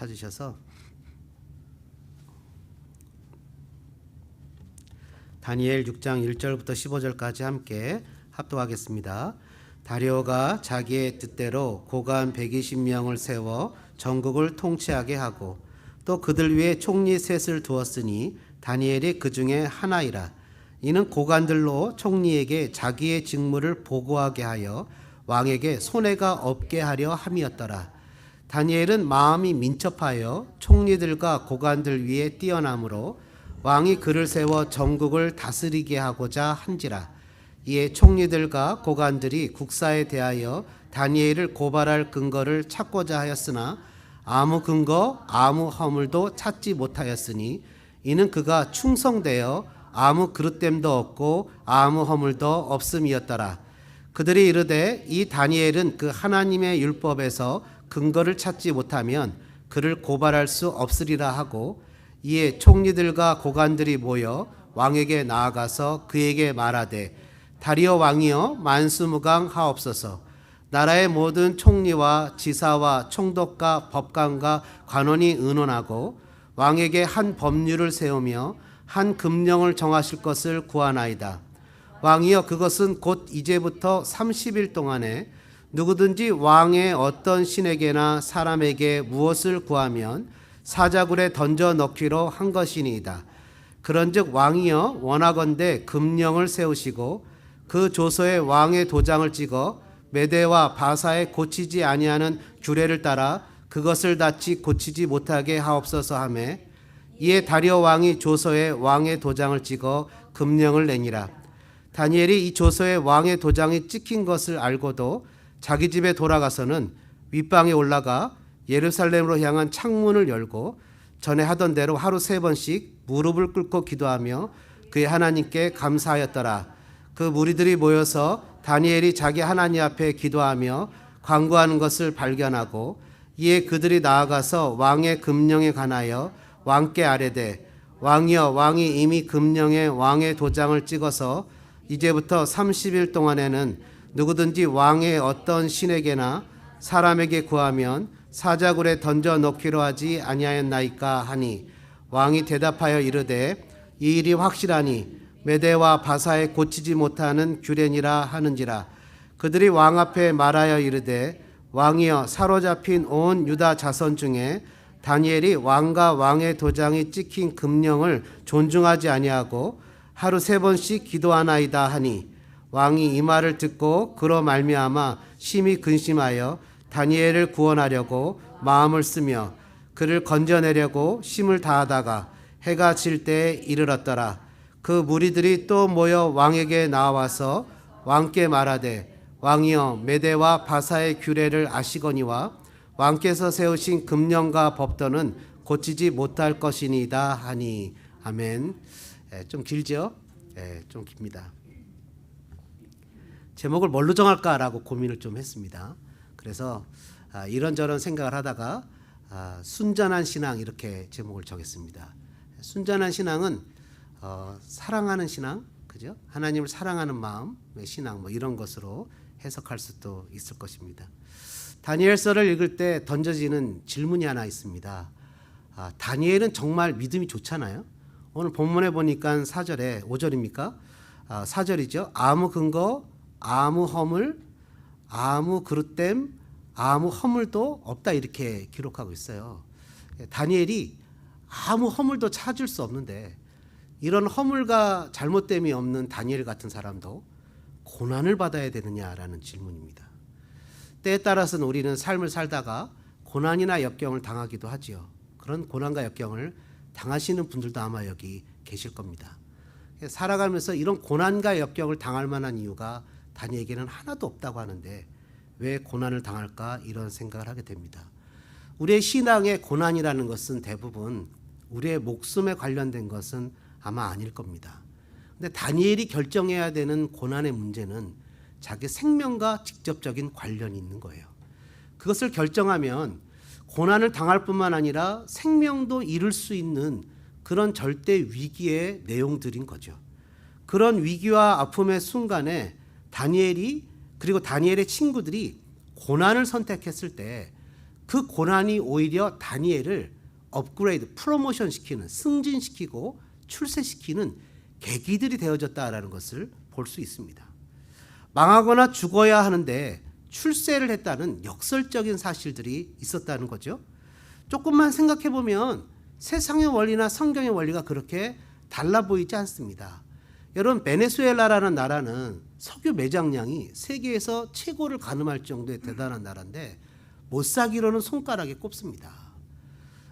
찾으셔서 다니엘 6장 1절부터 15절까지 함께 합독하겠습니다. 다리오가 자기의 뜻대로 고관 120명을 세워 전국을 통치하게 하고 또 그들 위에 총리 셋을 두었으니 다니엘이 그 중에 하나이라. 이는 고관들로 총리에게 자기의 직무를 보고하게 하여 왕에게 손해가 없게 하려 함이었더라. 다니엘은 마음이 민첩하여 총리들과 고관들 위에 뛰어나므로 왕이 그를 세워 전국을 다스리게 하고자 한지라. 이에 총리들과 고관들이 국사에 대하여 다니엘을 고발할 근거를 찾고자 하였으나 아무 근거 아무 허물도 찾지 못하였으니 이는 그가 충성되어 아무 그릇됨도 없고 아무 허물도 없음이었더라. 그들이 이르되 이 다니엘은 그 하나님의 율법에서 근거를 찾지 못하면 그를 고발할 수 없으리라 하고, 이에 총리들과 고관들이 모여 왕에게 나아가서 그에게 말하되 다리오 왕이여 만수무강하옵소서. 나라의 모든 총리와 지사와 총독과 법관과 관원이 의논하고 왕에게 한 법률을 세우며 한 금령을 정하실 것을 구하나이다. 왕이여 그것은 곧 이제부터 30일 동안에 누구든지 왕의 어떤 신에게나 사람에게 무엇을 구하면 사자굴에 던져 넣기로 한 것이니이다. 그런즉 왕이여 원하건대 금령을 세우시고 그 조서에 왕의 도장을 찍어 메대와 바사에 고치지 아니하는 규례를 따라 그것을 다치 고치지 못하게 하옵소서 하며, 이에 다리오 왕이 조서에 왕의 도장을 찍어 금령을 내니라. 다니엘이 이 조서에 왕의 도장이 찍힌 것을 알고도 자기 집에 돌아가서는 윗방에 올라가 예루살렘으로 향한 창문을 열고 전에 하던 대로 하루 3번씩 무릎을 꿇고 기도하며 그의 하나님께 감사하였더라. 그 무리들이 모여서 다니엘이 자기 하나님 앞에 기도하며 간구하는 것을 발견하고, 이에 그들이 나아가서 왕의 금령에 관하여 왕께 아뢰되 왕이여 왕이 이미 금령에 왕의 도장을 찍어서 이제부터 30일 동안에는 누구든지 왕의 어떤 신에게나 사람에게 구하면 사자굴에 던져 넣기로 하지 아니하였나이까 하니, 왕이 대답하여 이르되 이 일이 확실하니 메대와 바사에 고치지 못하는 규례니라 하는지라. 그들이 왕 앞에 말하여 이르되 왕이여 사로잡힌 온 유다 자손 중에 다니엘이 왕과 왕의 도장이 찍힌 금령을 존중하지 아니하고 하루 3번씩 기도하나이다 하니, 왕이 이 말을 듣고 그로 말미암아 심히 근심하여 다니엘을 구원하려고 마음을 쓰며 그를 건져내려고 힘을 다하다가 해가 질 때에 이르렀더라. 그 무리들이 또 모여 왕에게 나와서 왕께 말하되 왕이여 메대와 바사의 규례를 아시거니와 왕께서 세우신 금령과 법도는 고치지 못할 것이니이다 하니. 아멘. 좀 길죠? 좀 깁니다. 제목을 뭘로 정할까라고 고민을 좀 했습니다. 그래서 이런저런 생각을 하다가 순전한 신앙 이렇게 제목을 정했습니다. 순전한 신앙은 사랑하는 신앙, 그죠? 하나님을 사랑하는 마음의 신앙, 뭐 이런 것으로 해석할 수도 있을 것입니다. 다니엘서를 읽을 때 던져지는 질문이 하나 있습니다. 다니엘은 정말 믿음이 좋잖아요. 오늘 본문에 보니까 4절에 5절입니까? 4절이죠. 아무 근거, 아무 허물, 아무 그릇됨, 아무 허물도 없다 이렇게 기록하고 있어요. 다니엘이 아무 허물도 찾을 수 없는데 이런 허물과 잘못됨이 없는 다니엘 같은 사람도 고난을 받아야 되느냐라는 질문입니다. 때에 따라서는 우리는 삶을 살다가 고난이나 역경을 당하기도 하지요. 그런 고난과 역경을 당하시는 분들도 아마 여기 계실 겁니다. 살아가면서 이런 고난과 역경을 당할 만한 이유가 다니엘에게는 하나도 없다고 하는데 왜 고난을 당할까 이런 생각을 하게 됩니다. 우리의 신앙의 고난이라는 것은 대부분 우리의 목숨에 관련된 것은 아마 아닐 겁니다. 근데 다니엘이 결정해야 되는 고난의 문제는 자기 생명과 직접적인 관련이 있는 거예요. 그것을 결정하면 고난을 당할 뿐만 아니라 생명도 잃을 수 있는 그런 절대 위기의 내용들인 거죠. 그런 위기와 아픔의 순간에 다니엘이 그리고 다니엘의 친구들이 고난을 선택했을 때 그 고난이 오히려 다니엘을 업그레이드, 프로모션 시키는, 승진시키고 출세시키는 계기들이 되어졌다라는 것을 볼 수 있습니다. 망하거나 죽어야 하는데 출세를 했다는 역설적인 사실들이 있었다는 거죠. 조금만 생각해 보면 세상의 원리나 성경의 원리가 그렇게 달라 보이지 않습니다. 여러분, 베네수엘라라는 나라는 석유 매장량이 세계에서 최고를 가늠할 정도의 대단한 나라인데 못 사기로는 손가락에 꼽습니다.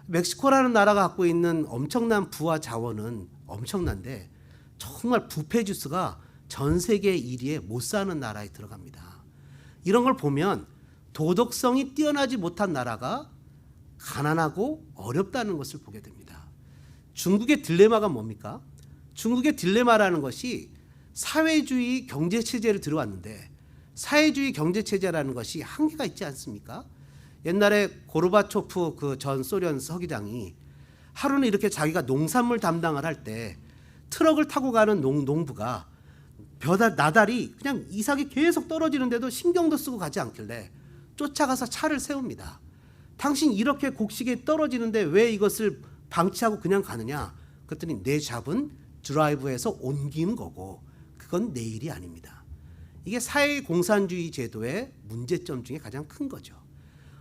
멕시코라는 나라가 갖고 있는 엄청난 부와 자원은 엄청난데 정말 부패 지수가 전 세계 1위에 못 사는 나라에 들어갑니다. 이런 걸 보면 도덕성이 뛰어나지 못한 나라가 가난하고 어렵다는 것을 보게 됩니다. 중국의 딜레마가 뭡니까? 중국의 딜레마라는 것이 사회주의 경제체제를 들어왔는데 사회주의 경제체제라는 것이 한계가 있지 않습니까? 옛날에 고르바초프 그 전 소련 서기장이 하루는 이렇게 자기가 농산물 담당을 할 때 트럭을 타고 가는 농부가 나달이 그냥 이삭이 계속 떨어지는데도 신경도 쓰고 가지 않길래 쫓아가서 차를 세웁니다. 당신 이렇게 곡식이 떨어지는데 왜 이것을 방치하고 그냥 가느냐? 그랬더니 내 잡은 드라이브에서 옮기는 거고 그건 내 일이 아닙니다. 이게 사회공산주의 제도의 문제점 중에 가장 큰 거죠.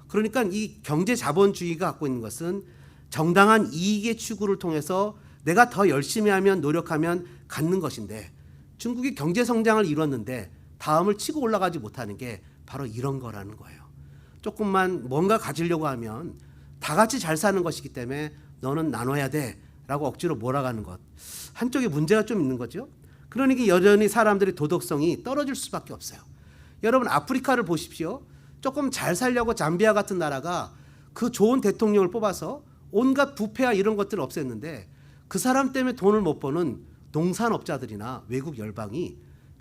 그러니까 이 경제자본주의가 갖고 있는 것은 정당한 이익의 추구를 통해서 내가 더 열심히 하면 노력하면 갖는 것인데 중국이 경제성장을 이뤘는데 다음을 치고 올라가지 못하는 게 바로 이런 거라는 거예요. 조금만 뭔가 가지려고 하면 다 같이 잘 사는 것이기 때문에 너는 나눠야 돼 라고 억지로 몰아가는 것. 한쪽에 문제가 좀 있는 거죠. 그러니까 여전히 사람들의 도덕성이 떨어질 수밖에 없어요. 여러분, 아프리카를 보십시오. 조금 잘 살려고 잠비아 같은 나라가 그 좋은 대통령을 뽑아서 온갖 부패와 이런 것들을 없앴는데 그 사람 때문에 돈을 못 버는 농산업자들이나 외국 열방이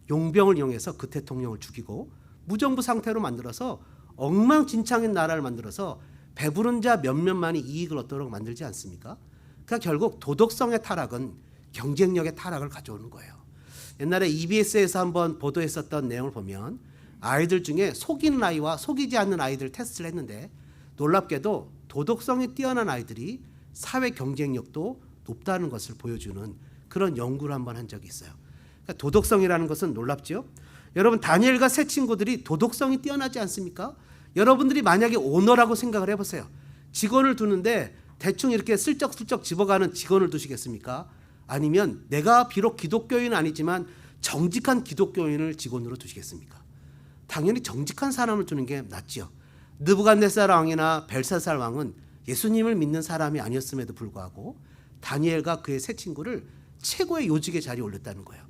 용병을 이용해서 그 대통령을 죽이고 무정부 상태로 만들어서 엉망진창인 나라를 만들어서 배부른 자 몇몇만이 이익을 얻도록 만들지 않습니까? 그러니까 결국 도덕성의 타락은 경쟁력의 타락을 가져오는 거예요. 옛날에 EBS에서 한번 보도했었던 내용을 보면 아이들 중에 속이는 아이와 속이지 않는 아이들 테스트를 했는데 놀랍게도 도덕성이 뛰어난 아이들이 사회 경쟁력도 높다는 것을 보여주는 그런 연구를 한번 한 적이 있어요. 그러니까 도덕성이라는 것은 놀랍죠. 여러분, 다니엘과 세 친구들이 도덕성이 뛰어나지 않습니까? 여러분들이 만약에 오너라고 생각을 해보세요. 직원을 두는데 대충 이렇게 슬쩍슬쩍 집어가는 직원을 두시겠습니까? 아니면 내가 비록 기독교인은 아니지만 정직한 기독교인을 직원으로 두시겠습니까? 당연히 정직한 사람을 두는 게 낫죠. 느부갓네살 왕이나 벨사살 왕은 예수님을 믿는 사람이 아니었음에도 불구하고 다니엘과 그의 세 친구를 최고의 요직의 자리에 올렸다는 거예요.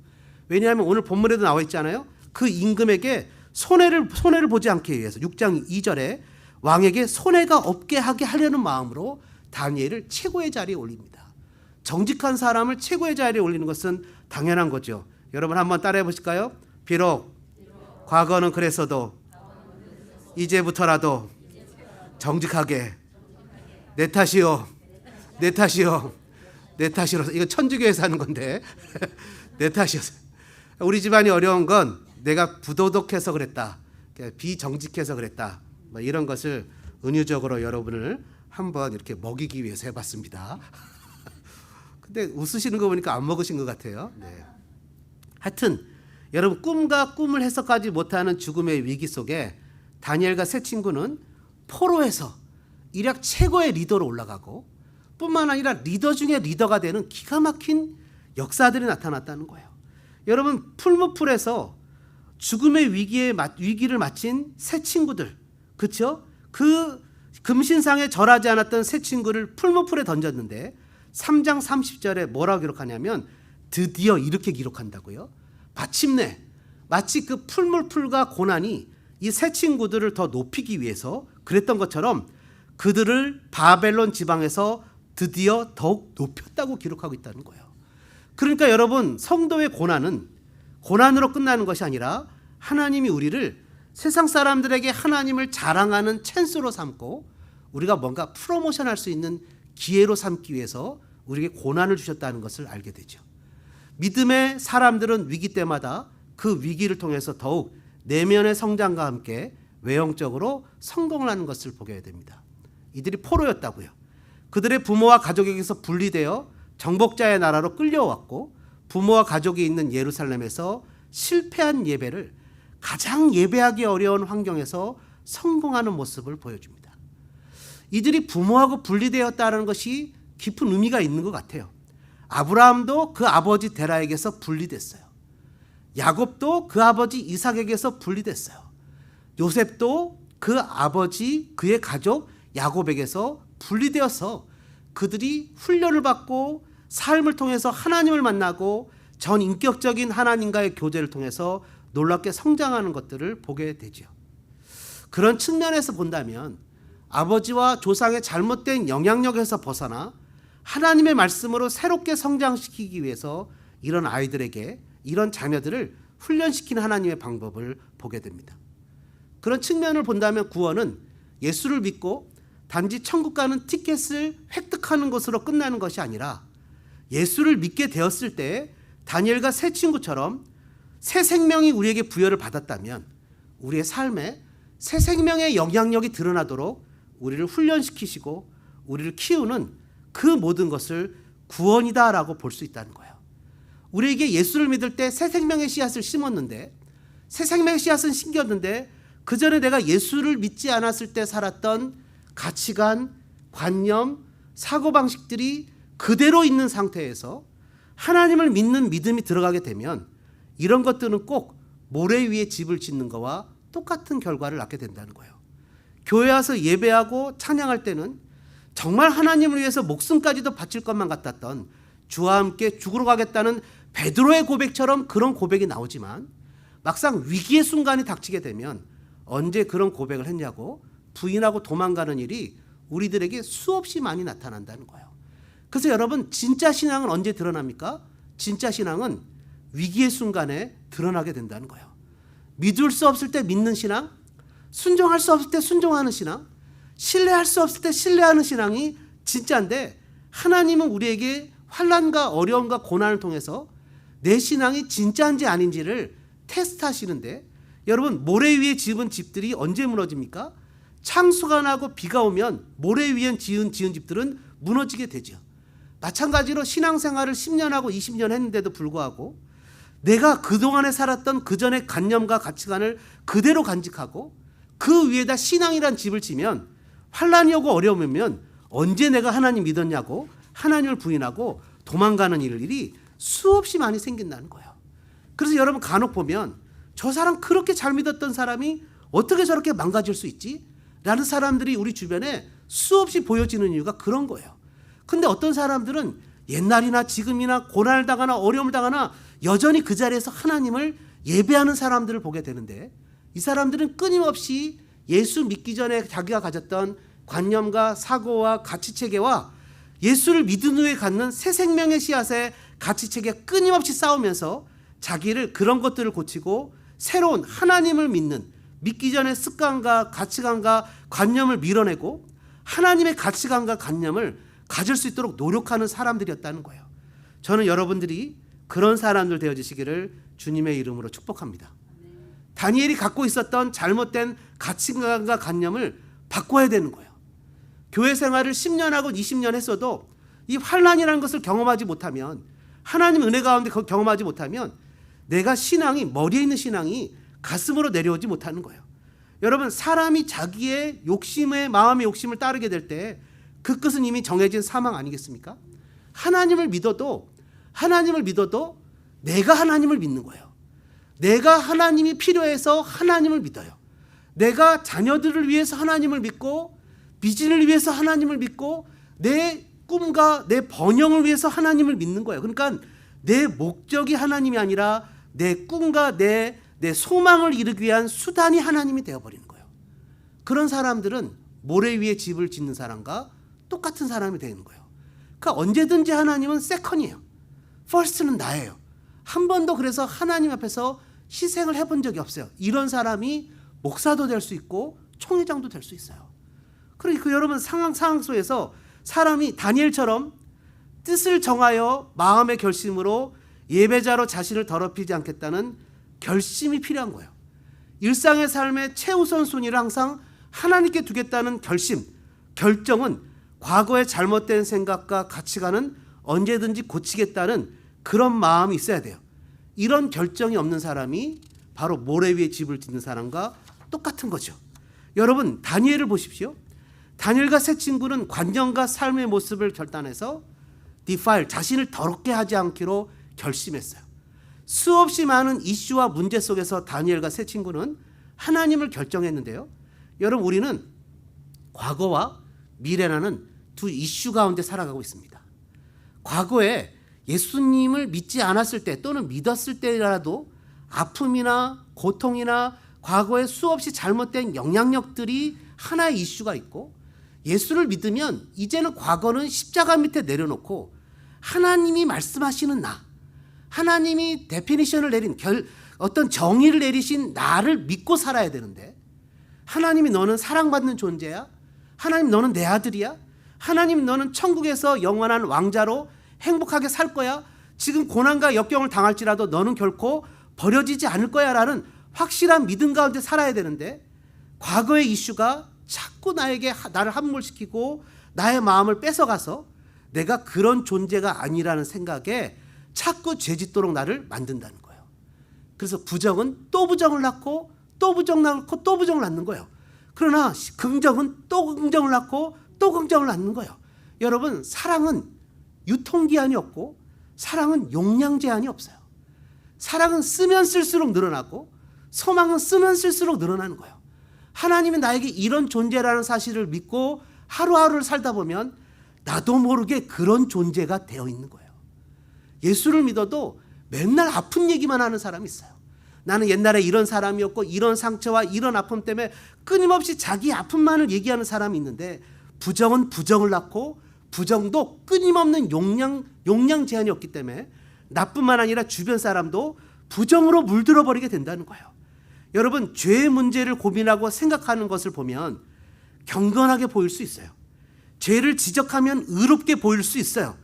왜냐하면 오늘 본문에도 나와 있잖아요. 그 임금에게 손해를 보지 않기 위해서 6장 2절에 왕에게 손해가 없게 하게 하려는 마음으로 다니엘을 최고의 자리에 올립니다. 정직한 사람을 최고의 자리에 올리는 것은 당연한 거죠. 여러분 한번 따라해 보실까요? 비록 과거는 그랬어도 이제부터라도 정직하게 내 탓이요 내 탓이요 내 탓이라서 이거 천주교에서 하는 건데 내 탓이었어요. 우리 집안이 어려운 건 내가 부도덕해서 그랬다, 비정직해서 그랬다, 뭐 이런 것을 은유적으로 여러분을 한번 이렇게 먹이기 위해서 해봤습니다. 근데 웃으시는 거 보니까 안 먹으신 것 같아요. 네. 하여튼 여러분, 꿈과 꿈을 해석하지 못하는 죽음의 위기 속에 다니엘과 세 친구는 포로에서 일약 최고의 리더로 올라가고 뿐만 아니라 리더 중에 리더가 되는 기가 막힌 역사들이 나타났다는 거예요. 여러분, 풀무풀에서 죽음의 위기를 마친 세 친구들, 그렇죠? 그 금신상에 절하지 않았던 세 친구를 풀무풀에 던졌는데 3장 30절에 뭐라고 기록하냐면 드디어 이렇게 기록한다고요. 마침내 마치 그 풀무풀과 고난이 이 세 친구들을 더 높이기 위해서 그랬던 것처럼 그들을 바벨론 지방에서 드디어 더욱 높였다고 기록하고 있다는 거예요. 그러니까 여러분, 성도의 고난은 고난으로 끝나는 것이 아니라 하나님이 우리를 세상 사람들에게 하나님을 자랑하는 찬스로 삼고 우리가 뭔가 프로모션할 수 있는 기회로 삼기 위해서 우리에게 고난을 주셨다는 것을 알게 되죠. 믿음의 사람들은 위기 때마다 그 위기를 통해서 더욱 내면의 성장과 함께 외형적으로 성공을 하는 것을 보게 됩니다. 이들이 포로였다고요. 그들의 부모와 가족에게서 분리되어 정복자의 나라로 끌려왔고 부모와 가족이 있는 예루살렘에서 실패한 예배를 가장 예배하기 어려운 환경에서 성공하는 모습을 보여줍니다. 이들이 부모하고 분리되었다는 것이 깊은 의미가 있는 것 같아요. 아브라함도 그 아버지 데라에게서 분리됐어요. 야곱도 그 아버지 이삭에게서 분리됐어요. 요셉도 그 아버지 그의 가족 야곱에게서 분리되어서 그들이 훈련을 받고 삶을 통해서 하나님을 만나고 전인격적인 하나님과의 교제를 통해서 놀랍게 성장하는 것들을 보게 되죠. 그런 측면에서 본다면 아버지와 조상의 잘못된 영향력에서 벗어나 하나님의 말씀으로 새롭게 성장시키기 위해서 이런 아이들에게 이런 자녀들을 훈련시키는 하나님의 방법을 보게 됩니다. 그런 측면을 본다면 구원은 예수를 믿고 단지 천국 가는 티켓을 획득하는 것으로 끝나는 것이 아니라 예수를 믿게 되었을 때 다니엘과 새 친구처럼 새 생명이 우리에게 부여를 받았다면 우리의 삶에 새 생명의 영향력이 드러나도록 우리를 훈련시키시고 우리를 키우는 그 모든 것을 구원이다라고 볼 수 있다는 거예요. 우리에게 예수를 믿을 때 새 생명의 씨앗을 심었는데 새 생명의 씨앗은 심겼는데 그 전에 내가 예수를 믿지 않았을 때 살았던 가치관, 관념, 사고방식들이 그대로 있는 상태에서 하나님을 믿는 믿음이 들어가게 되면 이런 것들은 꼭 모래 위에 집을 짓는 거와 똑같은 결과를 낳게 된다는 거예요. 교회 와서 예배하고 찬양할 때는 정말 하나님을 위해서 목숨까지도 바칠 것만 같았던 주와 함께 죽으러 가겠다는 베드로의 고백처럼 그런 고백이 나오지만 막상 위기의 순간이 닥치게 되면 언제 그런 고백을 했냐고 부인하고 도망가는 일이 우리들에게 수없이 많이 나타난다는 거예요. 그래서 여러분, 진짜 신앙은 언제 드러납니까? 진짜 신앙은 위기의 순간에 드러나게 된다는 거예요. 믿을 수 없을 때 믿는 신앙, 순종할 수 없을 때 순종하는 신앙, 신뢰할 수 없을 때 신뢰하는 신앙이 진짜인데 하나님은 우리에게 환난과 어려움과 고난을 통해서 내 신앙이 진짜인지 아닌지를 테스트하시는데 여러분, 모래 위에 지은 집들이 언제 무너집니까? 창수가 나고 비가 오면 모래 위에 지은 집들은 무너지게 되죠. 마찬가지로 신앙생활을 10년하고 20년 했는데도 불구하고 내가 그동안에 살았던 그전의 관념과 가치관을 그대로 간직하고 그 위에다 신앙이란 집을 지면 환난이 오고 어려움이 오면 언제 내가 하나님 믿었냐고 하나님을 부인하고 도망가는 일이 수없이 많이 생긴다는 거예요. 그래서 여러분, 간혹 보면 저 사람 그렇게 잘 믿었던 사람이 어떻게 저렇게 망가질 수 있지? 라는 사람들이 우리 주변에 수없이 보여지는 이유가 그런 거예요. 근데 어떤 사람들은 옛날이나 지금이나 고난을 당하나 어려움을 당하나 여전히 그 자리에서 하나님을 예배하는 사람들을 보게 되는데 이 사람들은 끊임없이 예수 믿기 전에 자기가 가졌던 관념과 사고와 가치체계와 예수를 믿은 후에 갖는 새 생명의 씨앗의 가치체계 끊임없이 싸우면서 자기를 그런 것들을 고치고 새로운 하나님을 믿기 전에 습관과 가치관과 관념을 밀어내고 하나님의 가치관과 관념을 가질 수 있도록 노력하는 사람들이었다는 거예요. 저는 여러분들이 그런 사람들 되어주시기를 주님의 이름으로 축복합니다. 다니엘이 갖고 있었던 잘못된 가치관과 관념을 바꿔야 되는 거예요. 교회 생활을 10년하고 20년 했어도 이 환난이라는 것을 경험하지 못하면, 하나님 은혜 가운데 경험하지 못하면 내가 신앙이, 머리에 있는 신앙이 가슴으로 내려오지 못하는 거예요. 여러분, 사람이 자기의 욕심에, 마음의 욕심을 따르게 될 때 그 끝은 이미 정해진 사망 아니겠습니까? 하나님을 믿어도 내가 하나님을 믿는 거예요. 내가 하나님이 필요해서 하나님을 믿어요. 내가 자녀들을 위해서 하나님을 믿고 비전을 위해서 하나님을 믿고 내 꿈과 내 번영을 위해서 하나님을 믿는 거예요. 그러니까 내 목적이 하나님이 아니라 내 꿈과 내 소망을 이루기 위한 수단이 하나님이 되어버리는 거예요. 그런 사람들은 모래 위에 집을 짓는 사람과 똑같은 사람이 되는 거예요. 그러니까 언제든지 하나님은 세컨이에요. 퍼스트는 나예요. 한 번도 그래서 하나님 앞에서 희생을 해본 적이 없어요. 이런 사람이 목사도 될 수 있고 총회장도 될 수 있어요. 그러니까 여러분, 상황 속에서 사람이 다니엘처럼 뜻을 정하여 마음의 결심으로 예배자로 자신을 더럽히지 않겠다는 결심이 필요한 거예요. 일상의 삶의 최우선 순위를 항상 하나님께 두겠다는 결심, 결정은 과거의 잘못된 생각과 가치관은 언제든지 고치겠다는 그런 마음이 있어야 돼요. 이런 결정이 없는 사람이 바로 모래 위에 집을 짓는 사람과 똑같은 거죠. 여러분, 다니엘을 보십시오. 다니엘과 세 친구는 관념과 삶의 모습을 결단해서 defile, 자신을 더럽게 하지 않기로 결심했어요. 수없이 많은 이슈와 문제 속에서 다니엘과 세 친구는 하나님을 결정했는데요. 여러분, 우리는 과거와 미래라는 두 이슈 가운데 살아가고 있습니다. 과거에 예수님을 믿지 않았을 때 또는 믿었을 때라도 아픔이나 고통이나 과거에 수없이 잘못된 영향력들이 하나의 이슈가 있고, 예수를 믿으면 이제는 과거는 십자가 밑에 내려놓고 하나님이 말씀하시는 나, 하나님이 데피니션을 내린 어떤 정의를 내리신 나를 믿고 살아야 되는데, 하나님이 너는 사랑받는 존재야? 하나님 너는 내 아들이야? 하나님 너는 천국에서 영원한 왕자로 행복하게 살 거야? 지금 고난과 역경을 당할지라도 너는 결코 버려지지 않을 거야 라는 확실한 믿음 가운데 살아야 되는데, 과거의 이슈가 자꾸 나를 함몰시키고 나의 마음을 뺏어가서 내가 그런 존재가 아니라는 생각에 자꾸 죄짓도록 나를 만든다는 거예요. 그래서 부정은 또 부정을 낳고 또 부정 낳고 또 부정을 낳는 거예요. 그러나 긍정은 또 긍정을 낳고 또 긍정을 낳는 거예요. 여러분, 사랑은 유통기한이 없고 사랑은 용량 제한이 없어요. 사랑은 쓰면 쓸수록 늘어나고 소망은 쓰면 쓸수록 늘어나는 거예요. 하나님이 나에게 이런 존재라는 사실을 믿고 하루하루를 살다 보면 나도 모르게 그런 존재가 되어 있는 거예요. 예수를 믿어도 맨날 아픈 얘기만 하는 사람이 있어요. 나는 옛날에 이런 사람이었고 이런 상처와 이런 아픔 때문에 끊임없이 자기 아픔만을 얘기하는 사람이 있는데, 부정은 부정을 낳고 부정도 끊임없는 용량 제한이 없기 때문에 나뿐만 아니라 주변 사람도 부정으로 물들어 버리게 된다는 거예요. 여러분, 죄의 문제를 고민하고 생각하는 것을 보면 경건하게 보일 수 있어요. 죄를 지적하면 의롭게 보일 수 있어요.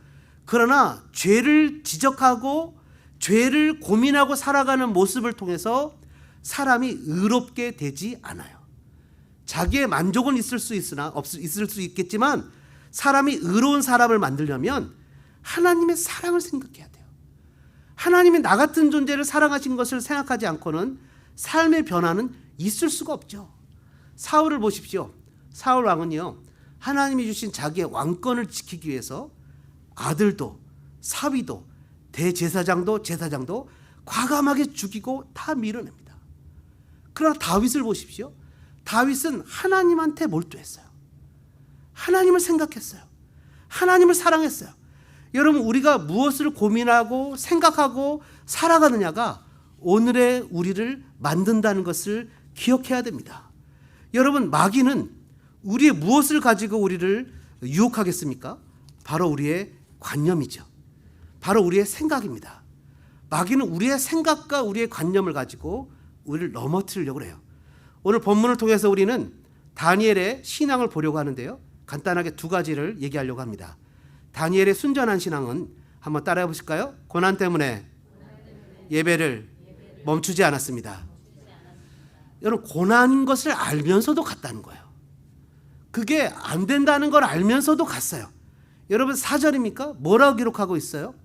그러나 죄를 지적하고 죄를 고민하고 살아가는 모습을 통해서 사람이 의롭게 되지 않아요. 자기의 만족은 있을 수 있겠지만 사람이 의로운 사람을 만들려면 하나님의 사랑을 생각해야 돼요. 하나님이 나 같은 존재를 사랑하신 것을 생각하지 않고는 삶의 변화는 있을 수가 없죠. 사울을 보십시오. 사울 왕은요, 하나님이 주신 자기의 왕권을 지키기 위해서 아들도 사위도 대제사장도 제사장도 과감하게 죽이고 다 밀어냅니다. 그러나 다윗을 보십시오. 다윗은 하나님한테 몰두했어요. 하나님을 생각했어요. 하나님을 사랑했어요. 여러분, 우리가 무엇을 고민하고 생각하고 살아가느냐가 오늘의 우리를 만든다는 것을 기억해야 됩니다. 여러분, 마귀는 우리의 무엇을 가지고 우리를 유혹하겠습니까? 바로 우리의 관념이죠. 바로 우리의 생각입니다. 마귀는 우리의 생각과 우리의 관념을 가지고 우리를 넘어뜨리려고 해요. 오늘 본문을 통해서 우리는 다니엘의 신앙을 보려고 하는데요, 간단하게 두 가지를 얘기하려고 합니다. 다니엘의 순전한 신앙은 한번 따라해 보실까요? 고난 때문에 예배를 멈추지 않았습니다. 여러분, 고난인 것을 알면서도 갔다는 거예요. 그게 안 된다는 걸 알면서도 갔어요. 여러분, 4절입니까? 뭐라고 기록하고 있어요?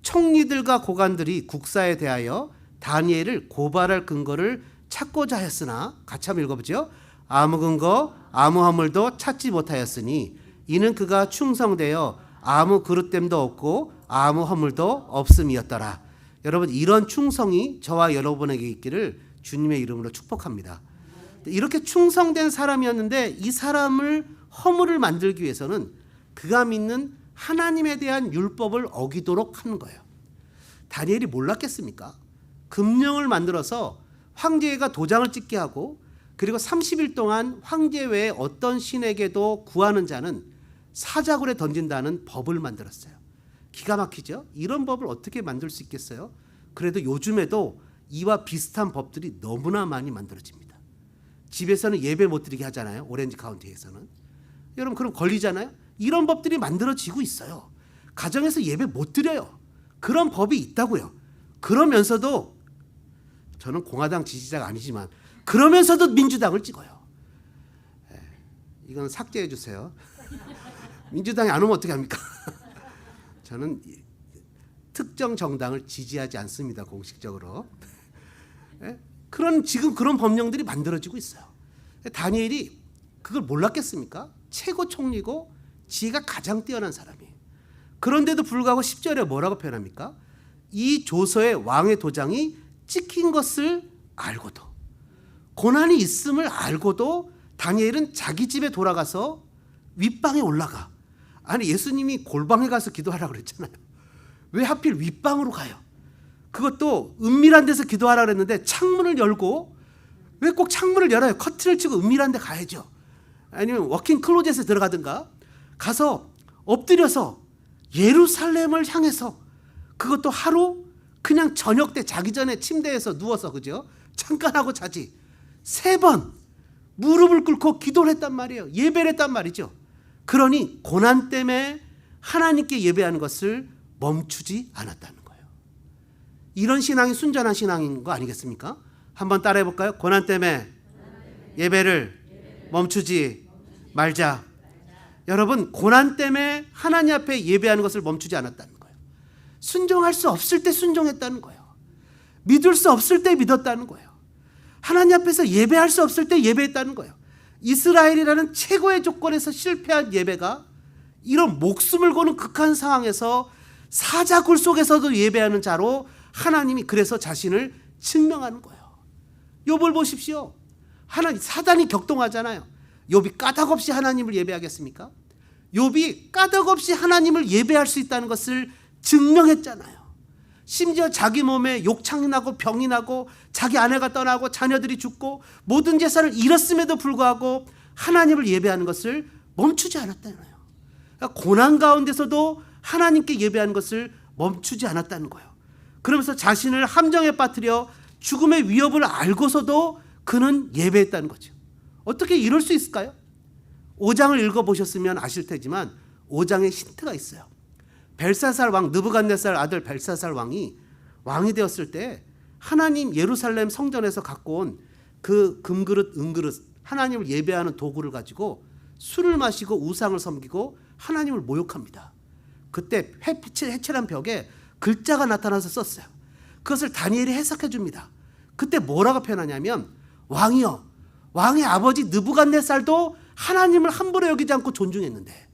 총리들과 고관들이 국사에 대하여 다니엘을 고발할 근거를 찾고자 했으나, 같이 한번 읽어보죠. 아무 근거 아무 허물도 찾지 못하였으니 이는 그가 충성되어 아무 그릇됨도 없고 아무 허물도 없음이었더라. 여러분, 이런 충성이 저와 여러분에게 있기를 주님의 이름으로 축복합니다. 이렇게 충성된 사람이었는데 이 사람을 허물을 만들기 위해서는 그가 믿는 하나님에 대한 율법을 어기도록 하는 거예요. 다니엘이 몰랐겠습니까? 금령을 만들어서 황제가 도장을 찍게 하고, 그리고 30일 동안 황제 외에 어떤 신에게도 구하는 자는 사자굴에 던진다는 법을 만들었어요. 기가 막히죠? 이런 법을 어떻게 만들 수 있겠어요? 그래도 요즘에도 이와 비슷한 법들이 너무나 많이 만들어집니다. 집에서는 예배 못 드리게 하잖아요. 오렌지 카운티에서는. 여러분, 그럼 걸리잖아요. 이런 법들이 만들어지고 있어요. 가정에서 예배 못 드려요. 그런 법이 있다고요. 그러면서도 저는 공화당 지지자가 아니지만 그러면서도 민주당을 찍어요. 이건 삭제해 주세요. 민주당이 안 오면 어떻게 합니까? 저는 특정 정당을 지지하지 않습니다. 공식적으로. 지금 그런 법령들이 만들어지고 있어요. 다니엘이 그걸 몰랐겠습니까? 최고 총리고 지혜가 가장 뛰어난 사람이에요. 그런데도 불구하고 10절에 뭐라고 표현합니까? 이 조서에 왕의 도장이 찍힌 것을 알고도, 고난이 있음을 알고도 다니엘은 자기 집에 돌아가서 윗방에 올라가. 아니, 예수님이 골방에 가서 기도하라고 그랬잖아요. 왜 하필 윗방으로 가요? 그것도 은밀한 데서 기도하라고 그랬는데 창문을 열고, 왜 꼭 창문을 열어요? 커튼을 치고 은밀한 데 가야죠. 아니면 워킹 클로젯에 들어가든가 가서 엎드려서 예루살렘을 향해서, 그것도 하루 그냥 저녁 때 자기 전에 침대에서 누워서, 그죠? 잠깐 하고 자지. 3번 무릎을 꿇고 기도를 했단 말이에요. 예배를 했단 말이죠. 그러니 고난 때문에 하나님께 예배하는 것을 멈추지 않았다는 거예요. 이런 신앙이 순전한 신앙인 거 아니겠습니까? 한번 따라해 볼까요? 고난 때문에 예배를 멈추지 말자. 여러분, 고난 때문에 하나님 앞에 예배하는 것을 멈추지 않았다는 거예요. 순종할 수 없을 때 순종했다는 거예요. 믿을 수 없을 때 믿었다는 거예요. 하나님 앞에서 예배할 수 없을 때 예배했다는 거예요. 이스라엘이라는 최고의 조건에서 실패한 예배가 이런 목숨을 거는 극한 상황에서 사자굴 속에서도 예배하는 자로 하나님이 그래서 자신을 증명하는 거예요. 욥을 보십시오. 사단이 격동하잖아요. 욥이 까닭없이 하나님을 예배하겠습니까? 욥이 까닭없이 하나님을 예배할 수 있다는 것을 증명했잖아요. 심지어 자기 몸에 욕창이 나고 병이 나고 자기 아내가 떠나고 자녀들이 죽고 모든 재산을 잃었음에도 불구하고 하나님을 예배하는 것을 멈추지 않았다는 거예요. 그러니까 고난 가운데서도 하나님께 예배하는 것을 멈추지 않았다는 거예요. 그러면서 자신을 함정에 빠뜨려 죽음의 위협을 알고서도 그는 예배했다는 거죠. 어떻게 이럴 수 있을까요? 5장을 읽어보셨으면 아실 테지만 5장에 힌트가 있어요. 벨사살 왕, 느부갓네살 아들 벨사살 왕이 되었을 때 하나님 예루살렘 성전에서 갖고 온 그 금그릇, 은그릇, 하나님을 예배하는 도구를 가지고 술을 마시고 우상을 섬기고 하나님을 모욕합니다. 그때 해칠한 벽에 글자가 나타나서 썼어요. 그것을 다니엘이 해석해 줍니다. 그때 뭐라고 표현하냐면, 왕이여, 왕의 아버지 느부갓네살도 하나님을 함부로 여기지 않고 존중했는데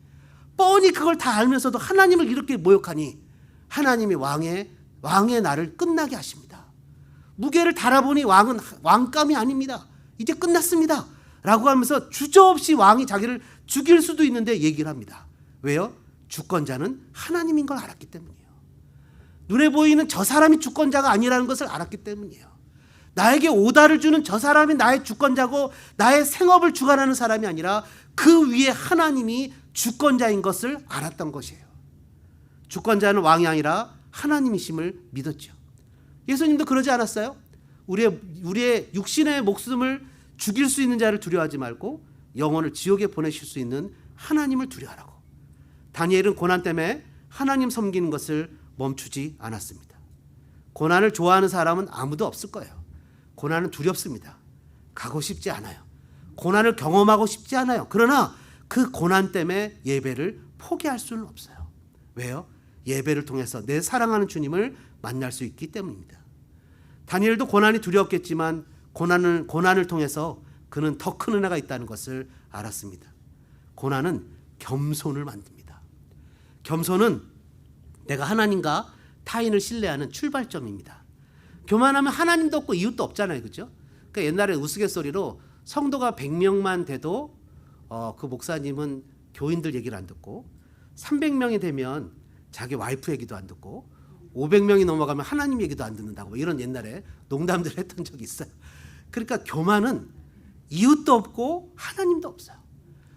뻔히 그걸 다 알면서도 하나님을 이렇게 모욕하니 하나님이 왕의 날을 끝나게 하십니다. 무게를 달아보니 왕은 왕감이 아닙니다. 이제 끝났습니다 라고 하면서 주저없이 왕이 자기를 죽일 수도 있는데 얘기를 합니다. 왜요? 주권자는 하나님인 걸 알았기 때문이에요. 눈에 보이는 저 사람이 주권자가 아니라는 것을 알았기 때문이에요. 나에게 오다를 주는 저 사람이 나의 주권자고 나의 생업을 주관하는 사람이 아니라 그 위에 하나님이 주권자인 것을 알았던 것이에요. 주권자는 왕이 아니라 하나님이심을 믿었죠. 예수님도 그러지 않았어요? 우리의 육신의 목숨을 죽일 수 있는 자를 두려워하지 말고 영혼을 지옥에 보내실 수 있는 하나님을 두려워하라고. 다니엘은 고난 때문에 하나님 섬기는 것을 멈추지 않았습니다. 고난을 좋아하는 사람은 아무도 없을 거예요. 고난은 두렵습니다. 가고 싶지 않아요. 고난을 경험하고 싶지 않아요. 그러나 그 고난 때문에 예배를 포기할 수는 없어요. 왜요? 예배를 통해서 내 사랑하는 주님을 만날 수 있기 때문입니다. 다니엘도 고난이 두려웠겠지만 고난을 통해서 그는 더 큰 은혜가 있다는 것을 알았습니다. 고난은 겸손을 만듭니다. 겸손은 내가 하나님과 타인을 신뢰하는 출발점입니다. 교만하면 하나님도 없고 이웃도 없잖아요. 그렇죠? 그러니까 옛날에 우스갯소리로 성도가 100명만 돼도 그 목사님은 교인들 얘기를 안 듣고 300명이 되면 자기 와이프 얘기도 안 듣고 500명이 넘어가면 하나님 얘기도 안 듣는다고 이런 옛날에 농담들 했던 적이 있어요. 그러니까 교만은 이웃도 없고 하나님도 없어요.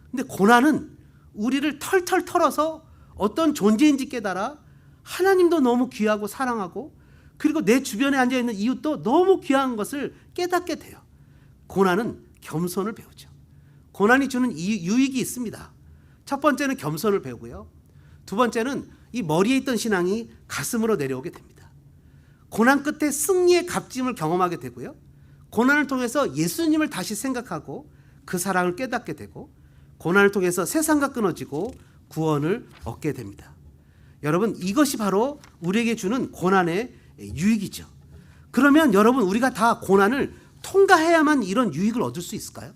근데 고난은 우리를 털털 털어서 어떤 존재인지 깨달아 하나님도 너무 귀하고 사랑하고 그리고 내 주변에 앉아있는 이웃도 너무 귀한 것을 깨닫게 돼요. 고난은 겸손을 배우죠. 고난이 주는 유익이 있습니다. 첫 번째는 겸손을 배우고요. 두 번째는 이 머리에 있던 신앙이 가슴으로 내려오게 됩니다. 고난 끝에 승리의 값짐을 경험하게 되고요. 고난을 통해서 예수님을 다시 생각하고 그 사랑을 깨닫게 되고 고난을 통해서 세상과 끊어지고 구원을 얻게 됩니다. 여러분, 이것이 바로 우리에게 주는 고난의 유익이죠. 그러면 여러분, 우리가 다 고난을 통과해야만 이런 유익을 얻을 수 있을까요?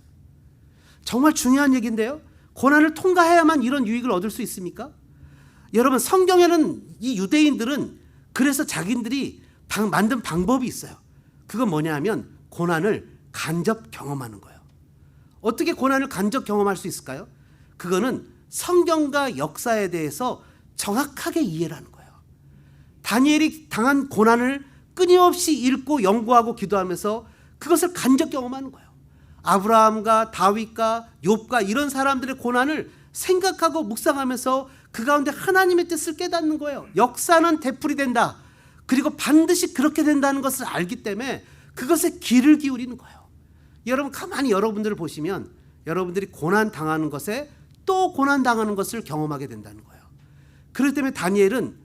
정말 중요한 얘기인데요. 고난을 통과해야만 이런 유익을 얻을 수 있습니까? 여러분, 성경에는 이 유대인들은 그래서 자기들이 만든 방법이 있어요. 그건 뭐냐 하면 고난을 간접 경험하는 거예요. 어떻게 고난을 간접 경험할 수 있을까요? 그거는 성경과 역사에 대해서 정확하게 이해를 하는 거예요. 다니엘이 당한 고난을 끊임없이 읽고 연구하고 기도하면서 그것을 간접 경험하는 거예요. 아브라함과 다윗과 욥과 이런 사람들의 고난을 생각하고 묵상하면서 그 가운데 하나님의 뜻을 깨닫는 거예요. 역사는 되풀이된다. 그리고 반드시 그렇게 된다는 것을 알기 때문에 그것에 귀를 기울이는 거예요. 여러분, 가만히 여러분들을 보시면 여러분들이 고난 당하는 것에 또 고난 당하는 것을 경험하게 된다는 거예요. 그렇기 때문에 다니엘은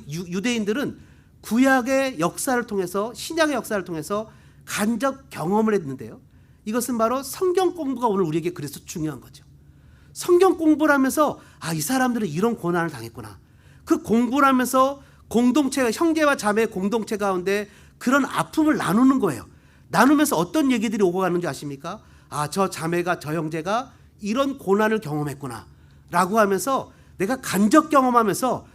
유대인들은 구약의 역사를 통해서, 신약의 역사를 통해서 간접 경험을 했는데요. 이것은 바로 성경 공부가 오늘 우리에게 그래서 중요한 거죠. 성경 공부를 하면서 이 사람들은 이런 고난을 당했구나. 그 공부를 하면서 공동체가, 형제와 자매의 공동체 가운데 그런 아픔을 나누는 거예요. 나누면서 어떤 얘기들이 오고 가는지 아십니까? 저 자매가, 저 형제가 이런 고난을 경험했구나 라고 하면서 내가 간접 경험하면서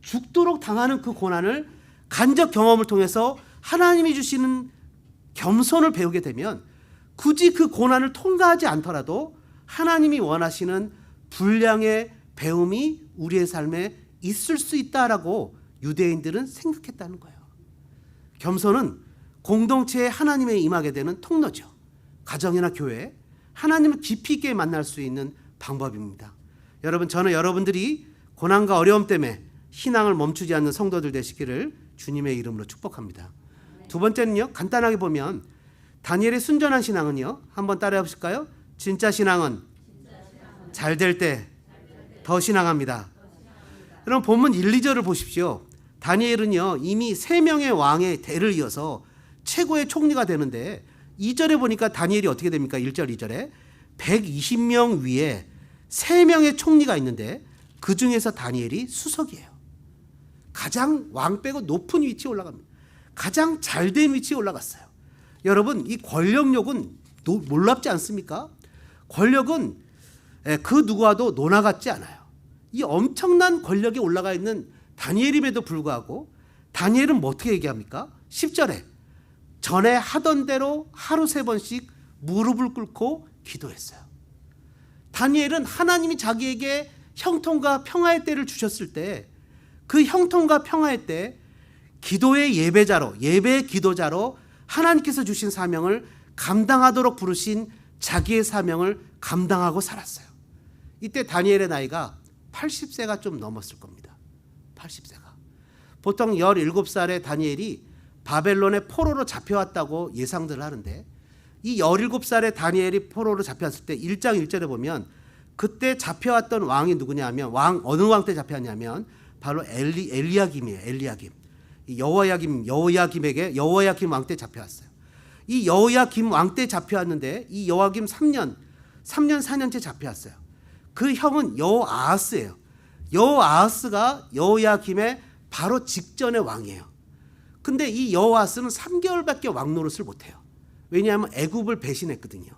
죽도록 당하는 그 고난을 간접 경험을 통해서 하나님이 주시는 겸손을 배우게 되면 굳이 그 고난을 통과하지 않더라도 하나님이 원하시는 분량의 배움이 우리의 삶에 있을 수 있다라고 유대인들은 생각했다는 거예요. 겸손은 공동체에 하나님의 임하게 되는 통로죠. 가정이나 교회, 하나님을 깊이 있게 만날 수 있는 방법입니다. 여러분, 저는 여러분들이 고난과 어려움 때문에 신앙을 멈추지 않는 성도들 되시기를 주님의 이름으로 축복합니다. 두 번째는요, 간단하게 보면 다니엘의 순전한 신앙은요, 한번 따라해 보실까요? 진짜 신앙은 잘 될 때 더 신앙합니다. 여러분, 본문 1, 2절을 보십시오. 다니엘은요, 이미 3명의 왕의 대를 이어서 최고의 총리가 되는데 2절에 보니까 다니엘이 어떻게 됩니까? 1절, 2절에 120명 위에 3명의 총리가 있는데 그 중에서 다니엘이 수석이에요. 가장 왕 빼고 높은 위치에 올라갑니다. 가장 잘된 위치에 올라갔어요. 여러분, 이 권력욕은 놀랍지 않습니까? 권력은 그 누구와도 논아 같지 않아요. 이 엄청난 권력에 올라가 있는 다니엘임에도 불구하고 다니엘은 뭐 어떻게 얘기합니까? 10절에 전에 하던 대로 하루 3번씩 무릎을 꿇고 기도했어요. 다니엘은 하나님이 자기에게 형통과 평화의 때를 주셨을 때 그 형통과 평화의 때 기도의 예배자로, 예배의 기도자로 하나님께서 주신 사명을 감당하도록 부르신 자기의 사명을 감당하고 살았어요. 이때 다니엘의 나이가 80세가 좀 넘었을 겁니다. 80세가. 보통 17살의 다니엘이 바벨론의 포로로 잡혀왔다고 예상들 하는데 이 17살의 다니엘이 포로로 잡혀왔을 때 1장 1절에 보면 그때 잡혀왔던 왕이 누구냐 하면 어느 왕 때 잡혀왔냐면 바로 엘리야김이에요. 엘리야김. 여호야김 왕 때 잡혀왔어요. 이 여호야김 왕 때 잡혀왔는데 이 여호야김 3년 4년째 잡혀왔어요. 그 형은 여호아하스예요. 여호아하스가 여호야김의 바로 직전의 왕이에요. 근데 이 여호아하스는 3개월밖에 왕 노릇을 못해요. 왜냐하면 애굽을 배신했거든요.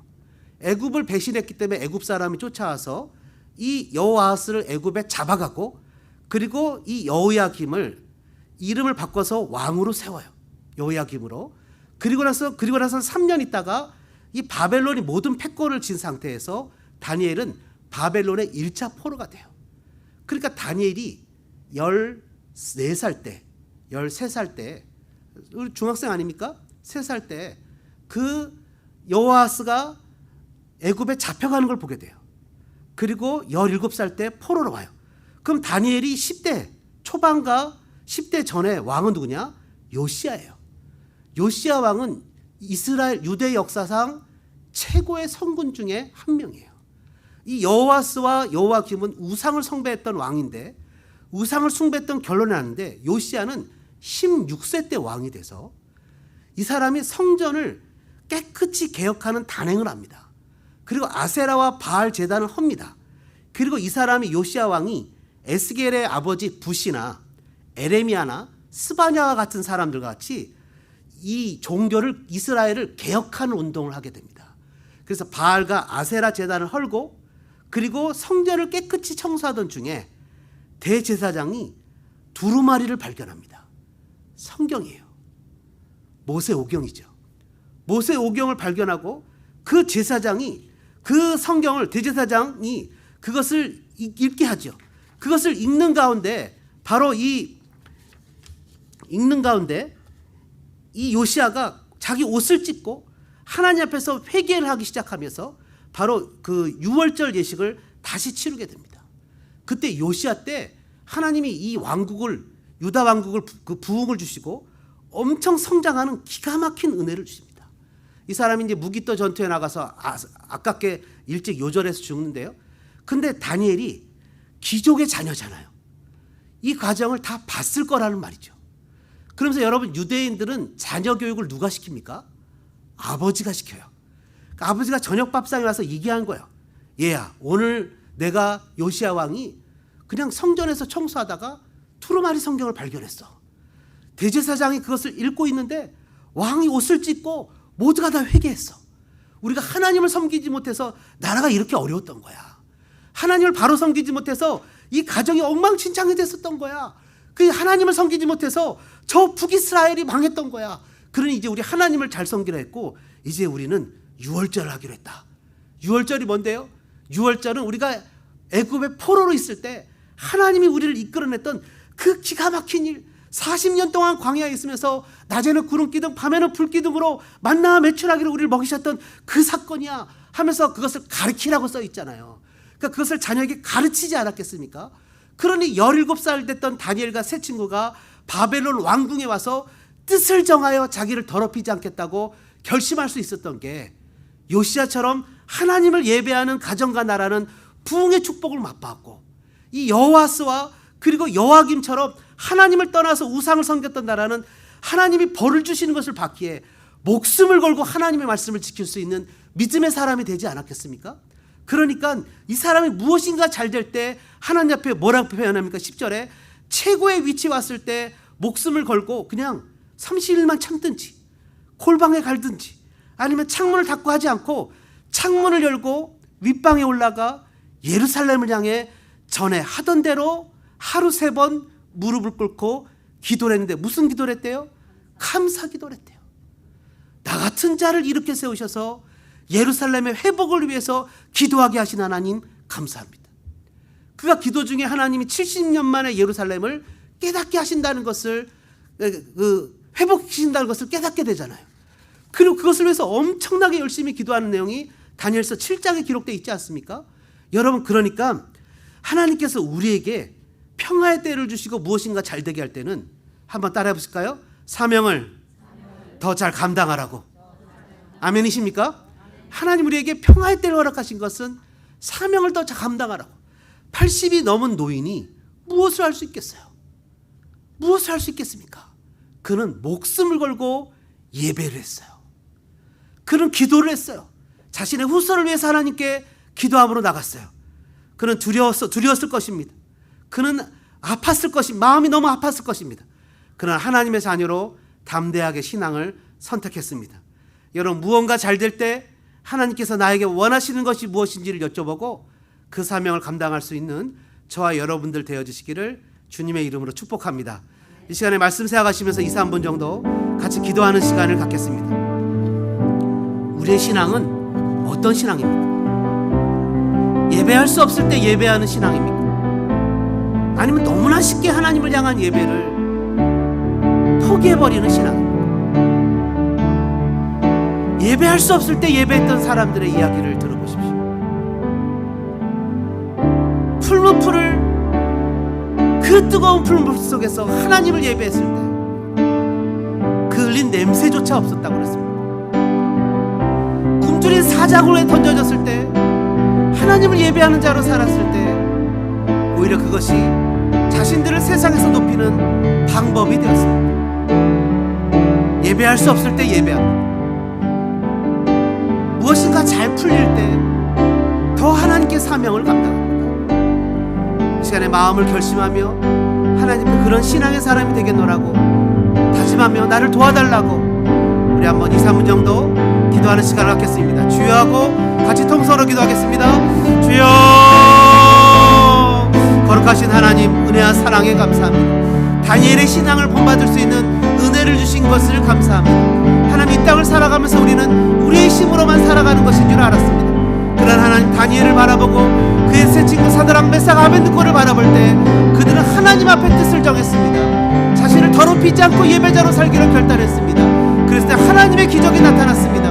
애굽을 배신했기 때문에 애굽 사람이 쫓아와서 이 여호아하스를 애굽에 잡아가고 그리고 이 여호야김을 이름을 바꿔서 왕으로 세워요. 여호야김으로. 그리고 나서 3년 있다가 이 바벨론이 모든 패권을 진 상태에서 다니엘은 바벨론의 1차 포로가 돼요. 그러니까 다니엘이 14살 때, 13살 때, 우리 중학생 아닙니까? 3살 때 그 여호아하스가 애굽에 잡혀가는 걸 보게 돼요. 그리고 17살 때 포로로 와요. 그럼 다니엘이 10대 초반과 10대 전에 왕은 누구냐? 요시야예요. 요시야 왕은 이스라엘 유대 역사상 최고의 성군 중에 한 명이에요. 이 여호아스와 여호야김은 우상을 숭배했던 왕인데 우상을 숭배했던 결론이 났는데 요시야는 16세 때 왕이 돼서 이 사람이 성전을 깨끗이 개혁하는 단행을 합니다. 그리고 아세라와 바알 제단을 헙니다. 그리고 이 사람이 요시야 왕이 에스겔의 아버지 붓이나 에레미야나 스바냐와 같은 사람들 같이 이 종교를 이스라엘을 개혁하는 운동을 하게 됩니다. 그래서 바알과 아세라 제단을 헐고 그리고 성전을 깨끗이 청소하던 중에 대제사장이 두루마리를 발견합니다. 성경이에요. 모세오경이죠. 모세오경을 발견하고 그 제사장이 그 성경을 대제사장이 그것을 읽게 하죠. 그것을 읽는 가운데 바로 이 요시야가 자기 옷을 찢고 하나님 앞에서 회개를 하기 시작하면서 바로 그 유월절 예식을 다시 치르게 됩니다. 그때 요시야 때 하나님이 이 왕국을 유다 왕국을 그 부흥을 주시고 엄청 성장하는 기가 막힌 은혜를 주십니다. 이 사람이 이제 무기떠 전투에 나가서 아깝게 일찍 요절해서 죽는데요. 근데 다니엘이 귀족의 자녀잖아요. 이 과정을 다 봤을 거라는 말이죠. 그러면서 여러분 유대인들은 자녀 교육을 누가 시킵니까? 아버지가 시켜요. 그러니까 아버지가 저녁 밥상에 와서 얘기한 거예요. 얘야, 오늘 내가 요시야 왕이 그냥 성전에서 청소하다가 두루마리 성경을 발견했어. 대제사장이 그것을 읽고 있는데 왕이 옷을 찢고 모두가 다 회개했어. 우리가 하나님을 섬기지 못해서 나라가 이렇게 어려웠던 거야. 하나님을 바로 섬기지 못해서 이 가정이 엉망진창이 됐었던 거야. 그 하나님을 섬기지 못해서 저 북이스라엘이 망했던 거야. 그러니 이제 우리 하나님을 잘 섬기려 했고 이제 우리는 유월절을 하기로 했다. 유월절이 뭔데요? 유월절은 우리가 애굽의 포로로 있을 때 하나님이 우리를 이끌어냈던 그 기가 막힌 일, 40년 동안 광야에 있으면서 낮에는 구름 기둥 밤에는 불 기둥으로 만나와 메추라기로 우리를 먹이셨던 그 사건이야 하면서 그것을 가르치라고 써 있잖아요. 그러니까 그것을 자녀에게 가르치지 않았겠습니까? 그러니 17살 됐던 다니엘과 세 친구가 바벨론 왕궁에 와서 뜻을 정하여 자기를 더럽히지 않겠다고 결심할 수 있었던 게 요시야처럼 하나님을 예배하는 가정과 나라는 부흥의 축복을 맛봤고 이 여호와스와 그리고 여호와김처럼 하나님을 떠나서 우상을 섬겼던 나라는 하나님이 벌을 주시는 것을 받기에 목숨을 걸고 하나님의 말씀을 지킬 수 있는 믿음의 사람이 되지 않았겠습니까? 그러니까 이 사람이 무엇인가 잘 될 때 하나님 앞에 뭐라고 표현합니까? 10절에 최고의 위치에 왔을 때 목숨을 걸고 그냥 30일만 참든지 골방에 갈든지 아니면 창문을 닫고 하지 않고 창문을 열고 윗방에 올라가 예루살렘을 향해 전에 하던 대로 하루 3번 무릎을 꿇고 기도를 했는데 무슨 기도를 했대요? 감사 기도를 했대요. 나 같은 자를 이렇게 세우셔서 예루살렘의 회복을 위해서 기도하게 하신 하나님 감사합니다. 그가 기도 중에 하나님이 70년 만에 예루살렘을 깨닫게 하신다는 것을 회복시킨다는 것을 깨닫게 되잖아요. 그리고 그것을 위해서 엄청나게 열심히 기도하는 내용이 다니엘서 7장에 기록되어 있지 않습니까? 여러분 그러니까 하나님께서 우리에게 평화의 때를 주시고 무엇인가 잘 되게 할 때는 한번 따라해 보실까요? 사명을 더 잘 감당하라고. 아멘이십니까? 하나님 우리에게 평화의 때를 허락하신 것은 사명을 더 잘 감당하라고. 80이 넘은 노인이 무엇을 할 수 있겠어요? 무엇을 할 수 있겠습니까? 그는 목숨을 걸고 예배를 했어요. 그는 기도를 했어요. 자신의 후손을 위해서 하나님께 기도함으로 나갔어요. 그는 두려웠을 것입니다. 그는 아팠을 것입니다. 마음이 너무 아팠을 것입니다. 그러나 하나님의 자녀로 담대하게 신앙을 선택했습니다. 여러분 무언가 잘 될 때 하나님께서 나에게 원하시는 것이 무엇인지를 여쭤보고 그 사명을 감당할 수 있는 저와 여러분들 되어주시기를 주님의 이름으로 축복합니다. 이 시간에 말씀 생각하시면서 2-3분 정도 같이 기도하는 시간을 갖겠습니다. 우리의 신앙은 어떤 신앙입니까? 예배할 수 없을 때 예배하는 신앙입니까? 아니면 너무나 쉽게 하나님을 향한 예배를 포기해버리는 신앙입니까? 예배할 수 없을 때 예배했던 사람들의 이야기를 들어보십시오. 풀무풀을 그 뜨거운 풀무풀 속에서 하나님을 예배했을 때 그 흘린 냄새조차 없었다고 그랬습니다. 굶주린 사자굴에 던져졌을 때 하나님을 예배하는 자로 살았을 때 오히려 그것이 자신들을 세상에서 높이는 방법이 되었습니다. 예배할 수 없을 때 예배합니다. 무엇인가 잘 풀릴 때 더 하나님께 사명을 감당합니다. 이 시간에 마음을 결심하며 하나님께 그런 신앙의 사람이 되겠노라고 다짐하며 나를 도와달라고 우리 한번 2, 3분 정도 기도하는 시간을 갖겠습니다. 주여 하고 같이 통성으로 기도하겠습니다. 주여, 거룩하신 하나님, 은혜와 사랑에 감사합니다. 다니엘의 신앙을 본받을 수 있는 은혜를 주신 것을 감사합니다. 하나님, 이 땅을 살아가면서 우리는 우리의 힘으로만 살아가는 것인 줄 알았습니다. 그런 하나님, 다니엘을 바라보고 그의 세 친구 사드락, 메삭, 아벳느고를 바라볼 때 그들은 하나님 앞에 뜻을 정했습니다. 자신을 더럽히지 않고 예배자로 살기로 결단했습니다. 그랬을 때 하나님의 기적이 나타났습니다.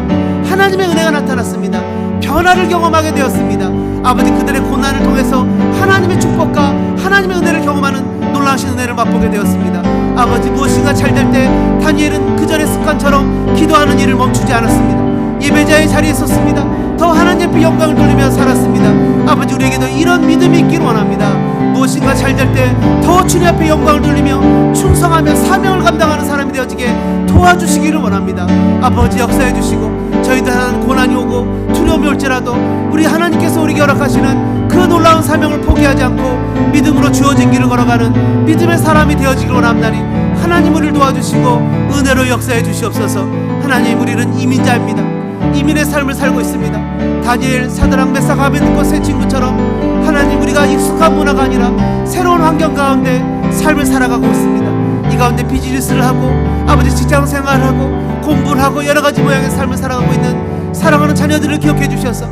하나님의 은혜가 나타났습니다. 변화를 경험하게 되었습니다. 아버지, 그들의 고난을 통해서 하나님의 축복과 하나님의 은혜를 경험하는 놀라우신 은혜를 맛보게 되었습니다. 아버지, 무엇인가 잘 될 때 다니엘은 그 전의 습관처럼 기도하는 일을 멈추지 않았습니다. 예배자의 자리에 섰습니다. 더 하나님 앞에 영광을 돌리며 살았습니다. 아버지, 우리에게도 이런 믿음이 있기를 원합니다. 무엇인가 잘 될 때 더 주님 앞에 영광을 돌리며 충성하며 사명을 감당하는 사람이 되어지게 도와주시기를 원합니다. 아버지, 역사해 주시고 저희들 하나님 고난이 오고 두려움이 올지라도 우리 하나님께서 우리에게 허락하시는 그 놀라운 사명을 포기하지 않고 믿음으로 주어진 길을 걸어가는 믿음의 사람이 되어지기를 원합나니 하나님, 우리를 도와주시고 은혜로 역사해 주시옵소서. 하나님, 우리는 이민자입니다. 이민의 삶을 살고 있습니다. 다니엘, 사드락, 메삭, 아벳느고 세 친구처럼 하나님, 우리가 익숙한 문화가 아니라 새로운 환경 가운데 삶을 살아가고 있습니다. 이 가운데 비즈니스를 하고 아버지 직장 생활을 하고 공부를 하고 여러 가지 모양의 삶을 살아가고 있는 사랑하는 자녀들을 기억해 주셔서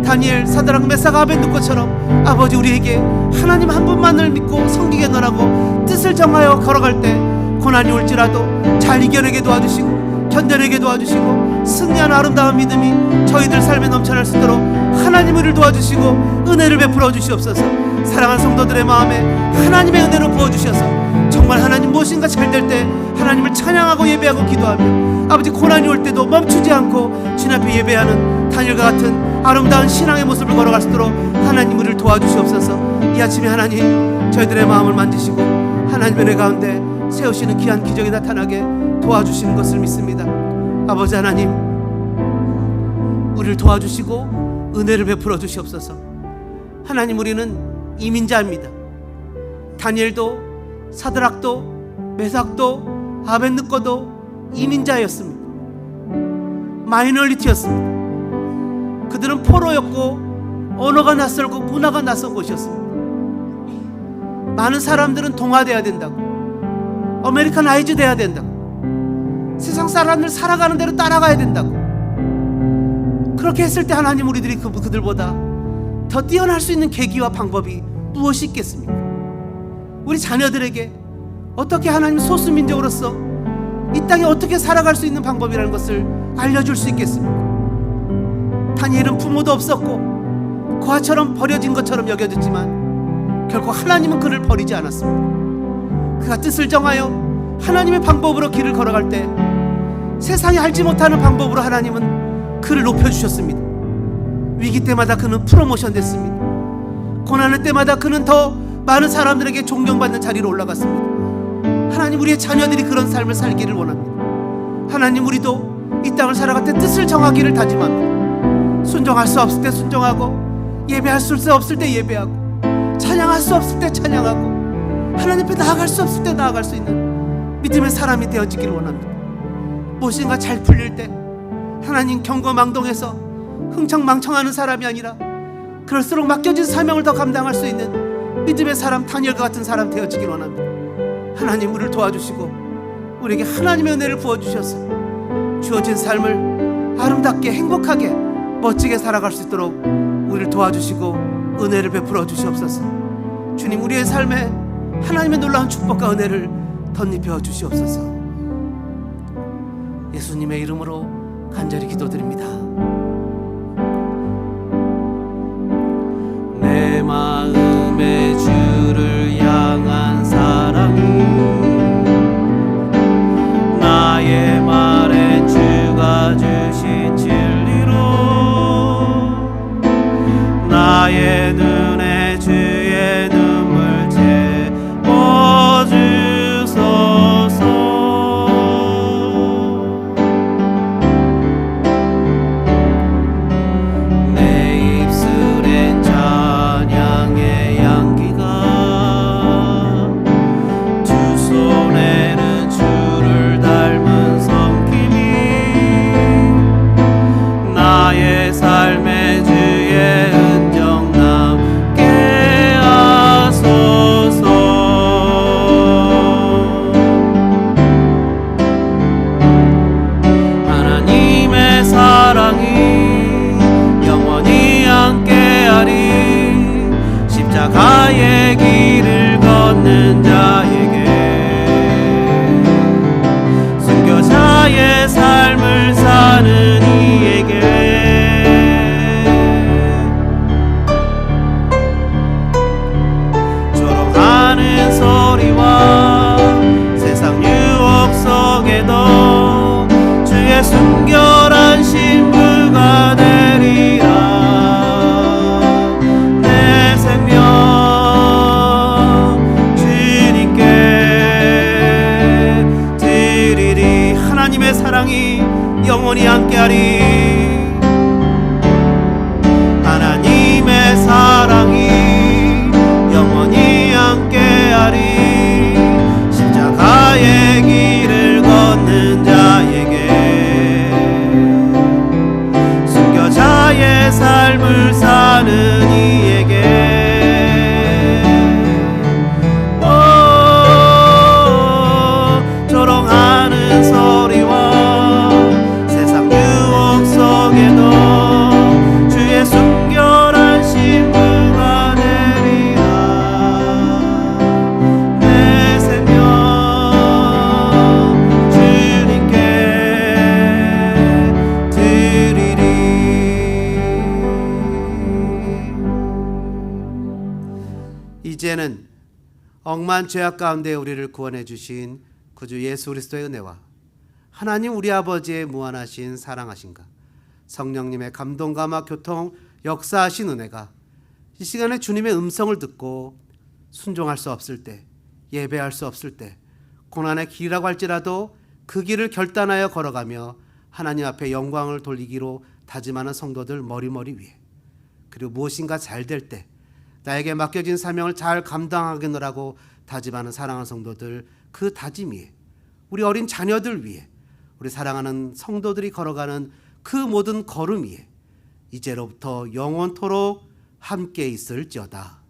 다니엘, 사드락, 메삭, 아벳느고처럼 아버지, 우리에게 하나님 한 분만을 믿고 섬기겠노라고 뜻을 정하여 걸어갈 때 고난이 올지라도 잘 이겨내게 도와주시고 견뎌내게 도와주시고 승리하는 아름다운 믿음이 저희들 삶에 넘쳐날 수 있도록 하나님, 우리를 도와주시고 은혜를 베풀어 주시옵소서. 사랑하는 성도들의 마음에 하나님의 은혜로 부어주셔서 정말 하나님, 무엇인가 잘 될 때 하나님을 찬양하고 예배하고 기도하며 아버지, 고난이 올 때도 멈추지 않고 주님 앞에 예배하는 다니엘과 같은 아름다운 신앙의 모습을 걸어갈 수 있도록 하나님, 우리를 도와주시옵소서. 이 아침에 하나님, 저희들의 마음을 만지시고 하나님의 은혜 가운데 세우시는 귀한 기적이 나타나게 도와주시는 것을 믿습니다. 아버지 하나님, 우리를 도와주시고 은혜를 베풀어 주시옵소서. 하나님, 우리는 이민자입니다. 다니엘도 사드락도 메삭도 아벳느고도 이민자였습니다. 마이너리티였습니다. 그들은 포로였고 언어가 낯설고 문화가 낯선 곳이었습니다. 많은 사람들은 동화돼야 된다고, 아메리카나이즈 돼야 된다고, 세상 사람들 살아가는 대로 따라가야 된다고, 그렇게 했을 때 하나님, 우리들이 그들보다 더 뛰어날 수 있는 계기와 방법이 무엇이 있겠습니까? 우리 자녀들에게 어떻게 하나님 소수민족으로서 이 땅에 어떻게 살아갈 수 있는 방법이라는 것을 알려줄 수 있겠습니까? 다니엘은 부모도 없었고 고아처럼 버려진 것처럼 여겨졌지만 결코 하나님은 그를 버리지 않았습니다. 그가 뜻을 정하여 하나님의 방법으로 길을 걸어갈 때 세상이 알지 못하는 방법으로 하나님은 그를 높여주셨습니다. 위기 때마다 그는 프로모션 됐습니다. 고난의 때마다 그는 더 많은 사람들에게 존경받는 자리로 올라갔습니다. 하나님, 우리의 자녀들이 그런 삶을 살기를 원합니다. 하나님, 우리도 이 땅을 살아갈 때 뜻을 정하기를 다짐합니다. 순종할 수 없을 때 순종하고, 예배할 수 없을 때 예배하고, 찬양할 수 없을 때 찬양하고, 하나님 앞에 나아갈 수 없을 때 나아갈 수 있는 믿음의 사람이 되어지기를 원합니다. 무엇인가 잘 풀릴 때 하나님, 경거망동해서 흥청망청하는 사람이 아니라 그럴수록 맡겨진 사명을 더 감당할 수 있는 믿음의 사람, 다니엘과 같은 사람 되어지길 원합니다. 하나님, 우리를 도와주시고 우리에게 하나님의 은혜를 부어주셔서 주어진 삶을 아름답게 행복하게 멋지게 살아갈 수 있도록 우리를 도와주시고 은혜를 베풀어 주시옵소서. 주님, 우리의 삶에 하나님의 놀라운 축복과 은혜를 덧입혀 주시옵소서. 예수님의 이름으로 간절히 기도드립니다. 내 마음의 주를 향한 사랑, 나의 말에 주가 주신 진리로 나의 눈에 주의 눈물 채워주소서. 내 입술에 영원히 함께하리. 하나님의 사랑이 영원히 함께하리. 십자가의 길을 걷는 자에게, 순교자의 삶을 사는 이에게, 조롱하는 소리와 세상 유혹 속에도 주의 순결한 신부가 되리라. 내 생명 주님께 드리리. 이제는 억만 죄악 가운데 우리를 구원해 주신 구주 예수 그리스도의 은혜와 하나님 우리 아버지의 무한하신 사랑하신가, 성령님의 감동과 막 교통 역사하신 은혜가 이 시간에 주님의 음성을 듣고 순종할 수 없을 때, 예배할 수 없을 때, 고난의 길이라고 할지라도 그 길을 결단하여 걸어가며 하나님 앞에 영광을 돌리기로 다짐하는 성도들 머리머리 위에, 그리고 무엇인가 잘 될 때 나에게 맡겨진 사명을 잘 감당하겠노라고 다짐하는 사랑하는 성도들, 그 다짐 위에, 우리 어린 자녀들 위에, 우리 사랑하는 성도들이 걸어가는 그 모든 걸음 위에 이제로부터 영원토록 함께 있을지어다.